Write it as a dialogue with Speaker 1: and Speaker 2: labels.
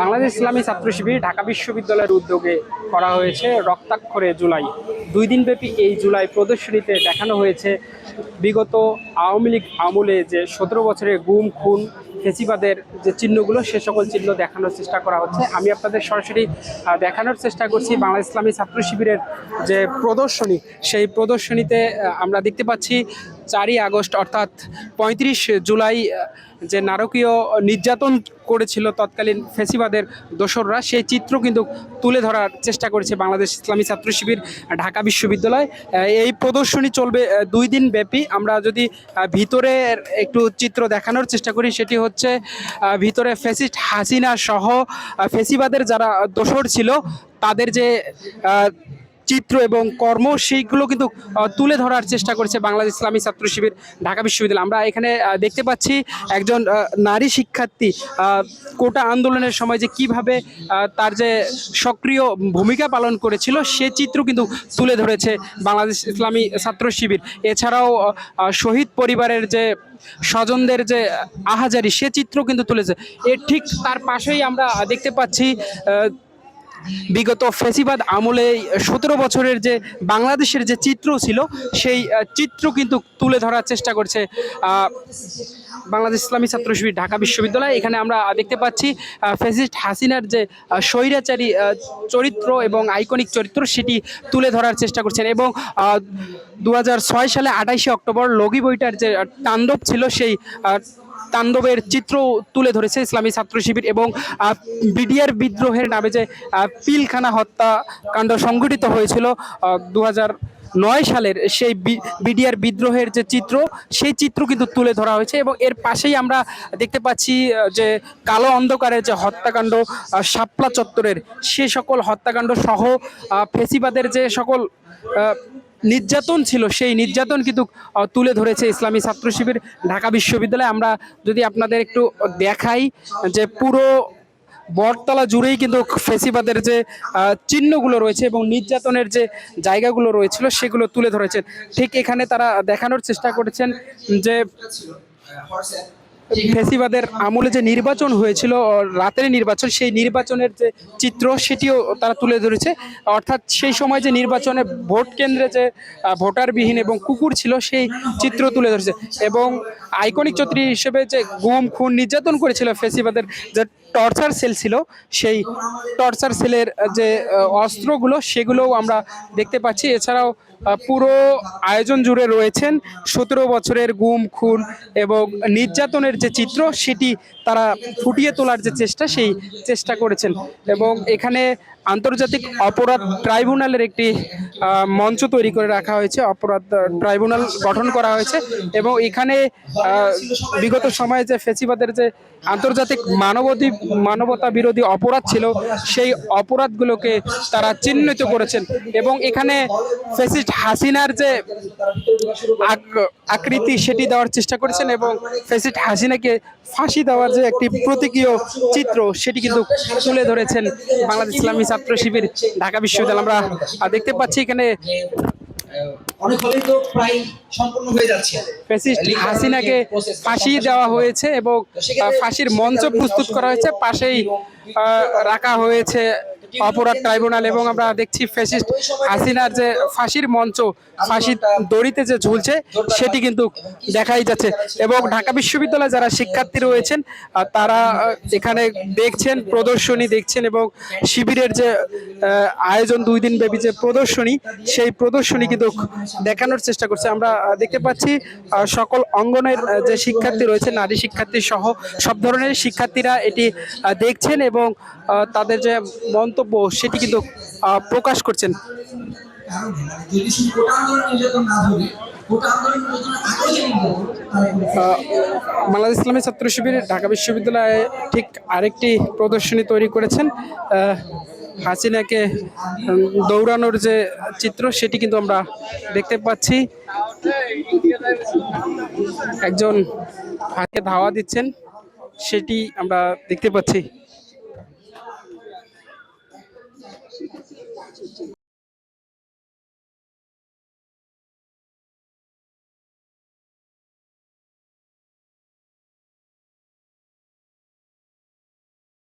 Speaker 1: বাংলাদেশ ইসলামী ছাত্র শিবির ঢাকা বিশ্ববিদ্যালয়ের উদ্যোগে করা হয়েছে রক্তাক্ষরে জুলাই। 2 দিনব্যাপী এই জুলাই প্রদর্শনীতে দেখানো হয়েছে বিগত আওয়ামী লীগ আমলে যে 17 বছরের গুম খুন ফেসিবাদের যে চিহ্নগুলো সে সকল চিহ্ন দেখানোর চেষ্টা করা হচ্ছে। আমি আপনাদের সরাসরি দেখানোর চেষ্টা করছি বাংলাদেশ ইসলামী ছাত্র শিবিরের যে প্রদর্শনী, সেই প্রদর্শনীতে আমরা দেখতে পাচ্ছি 4ই আগস্ট অর্থাৎ 35 জুলাই যে নারকীয় নির্যাতন করেছিল তৎকালীন ফেসিবাদের দোসররা, সেই চিত্র কিন্তু তুলে ধরার চেষ্টা করেছে বাংলাদেশ ইসলামী ছাত্র শিবির ঢাকা বিশ্ববিদ্যালয়। এই প্রদর্শনী চলবে 2 দিন ব্যাপী। আমরা যদি ভিতরে একটু চিত্র দেখানোর চেষ্টা করি, সেটি হচ্ছে ভিতরে ফ্যাসিস্ট হাসিনা সহ ফেসিবাদের যারা দোসর ছিল তাদের যে চিত্র এবং কর্ম সেইগুলো কিন্তু তুলে ধরার চেষ্টা করেছে বাংলাদেশ ইসলামী ছাত্র শিবির ঢাকা বিশ্ববিদ্যালয়। আমরা এখানে দেখতে পাচ্ছি একজন নারী শিক্ষার্থী কোটা আন্দোলনের সময় যে কিভাবে তার যে সক্রিয় ভূমিকা পালন করেছিল সে চিত্র কিন্তু তুলে ধরেছে বাংলাদেশ ইসলামী ছাত্র শিবির। এছাড়াও শহীদ পরিবারের যে স্বজনদের যে আহাজারি সে চিত্র কিন্তু তুলেছে। এর ঠিক তার পাশেই আমরা দেখতে পাচ্ছি বিগত ফেসিবাদ আমলে 17 বছরের যে বাংলাদেশের যে চিত্র ছিল সেই চিত্র কিন্তু তুলে ধরার চেষ্টা করছে বাংলাদেশ ইসলামী ছাত্র শিবির ঢাকা বিশ্ববিদ্যালয়। এখানে আমরা দেখতে পাচ্ছি ফ্যাসিস্ট হাসিনার যে স্বৈরাচারী চরিত্র এবং আইকনিক চরিত্র সেটি তুলে ধরার চেষ্টা করছেন। এবং 2006 সালে 28শে অক্টোবর লগি বইটার যে তাণ্ডব ছিল সেই তাণ্ডবের চিত্র তুলে ধরেছে ইসলামী ছাত্র শিবির। এবং বিডিআর বিদ্রোহের নামে যে পিলখানা হত্যাকাণ্ড সংঘটিত হয়েছিল 2009 সালের সেই বিডিআর বিদ্রোহের যে চিত্র সেই চিত্র কিন্তু তুলে ধরা হয়েছে। এবং এর পাশেই আমরা দেখতে পাচ্ছি যে কালো অন্ধকারের যে হত্যাকাণ্ড শাপলা চত্বরের সে সকল হত্যাকাণ্ড সহ ফেসিবাদের যে সকল নির্যাতন ছিল সেই নির্যাতন কিন্তু তুলে ধরেছে ইসলামী ছাত্র শিবির ঢাকা বিশ্ববিদ্যালয়ে। আমরা যদি আপনাদের একটু দেখাই যে পুরো বটতলা জুড়েই কিন্তু ফেসিবাদের যে চিহ্নগুলো রয়েছে এবং নির্যাতনের যে জায়গাগুলো রয়েছিল সেগুলো তুলে ধরেছেন। ঠিক এখানে তারা দেখানোর চেষ্টা করেছেন যে ফেসিবাদের আমলে যে নির্বাচন হয়েছিল রাতের নির্বাচন, সেই নির্বাচনের যে চিত্র সেটিও তারা তুলে ধরেছে। অর্থাৎ সেই সময় যে নির্বাচনে ভোট কেন্দ্রে যে ভোটারবিহীন এবং কুকুর ছিল সেই চিত্র তুলে ধরেছে। এবং আইকনিক চরিত্র হিসেবে যে গুম খুন নির্যাতন করেছিল ফেসিবাদের যে টর্চার সেল ছিল সেই টর্চার সেলের যে অস্ত্রগুলো সেগুলোও আমরা দেখতে পাচ্ছি। এছাড়াও পুরো আয়োজন জুড়ে রয়েছেন 17 বছরের গুম খুন এবং নির্যাতনের যে চিত্র সেটি তারা ফুটিয়ে তোলার যে সেই চেষ্টা করেছেন। এবং এখানে আন্তর্জাতিক অপরাধ ট্রাইব্যুনালের একটি মঞ্চ তৈরি করে রাখা হয়েছে, অপরাধ ট্রাইব্যুনাল গঠন করা হয়েছে। এবং এখানে বিগত সময়ে যে ফেসিবাদের যে আন্তর্জাতিক মানবতা বিরোধী অপরাধ ছিল সেই অপরাধগুলোকে তারা চিহ্নিত করেছেন। এবং এখানে ফ্যাসিস্ট হাসিনার যে আকৃতি সেটি দেওয়ার চেষ্টা করেছেন এবং ফ্যাসিস্ট হাসিনাকে ফাঁসি দেওয়ার যে একটি প্রতীকীয় চিত্র সেটি কিন্তু তুলে ধরেছেন বাংলাদেশ ইসলামী ছাত্র শিবির ঢাকা বিশ্ববিদ্যালয়। আমরা দেখতে পাচ্ছি এখানে ফ্যাসিস্ট হাসিনাকে ফাঁসি দেওয়া হয়েছে এবং ফাঁসির মঞ্চ প্রস্তুত করা হয়েছে, পাশেই রাখা হয়েছে অপরাধ ট্রাইব্যুনাল। এবং আমরা দেখছি ফ্যাসিস্ট হাসিনার যে ফাঁসির মঞ্চ, ফাঁসির দড়িতে যে ঝুলছে সেটি কিন্তু দেখাই যাচ্ছে। এবং ঢাকা বিশ্ববিদ্যালয়ে যারা শিক্ষার্থী রয়েছেন তারা এখানে দেখছেন, প্রদর্শনী দেখছেন এবং শিবিরের যে আয়োজন 2 দিন ব্যাপী যে প্রদর্শনী সেই প্রদর্শনী কিন্তু দেখানোর চেষ্টা করছে। আমরা দেখতে পাচ্ছি সকল অঙ্গনের যে শিক্ষার্থী রয়েছে, নারী শিক্ষার্থী সহ সব ধরনের শিক্ষার্থীরা এটি দেখছেন এবং তাদের যে মন্তব্য সেটি কিন্তু প্রকাশ করছেন। বাংলাদেশ ইসলামী ছাত্র শিবির ঢাকা বিশ্ববিদ্যালয়ে ঠিক আরেকটি প্রদর্শনী তৈরি করেছেন। হাসিনাকে দৌড়ানোর যে চিত্র সেটি কিন্তু আমরা দেখতে পাচ্ছি। একজন হাতে ধাওয়া দিচ্ছেন সেটি আমরা দেখতে পাচ্ছি।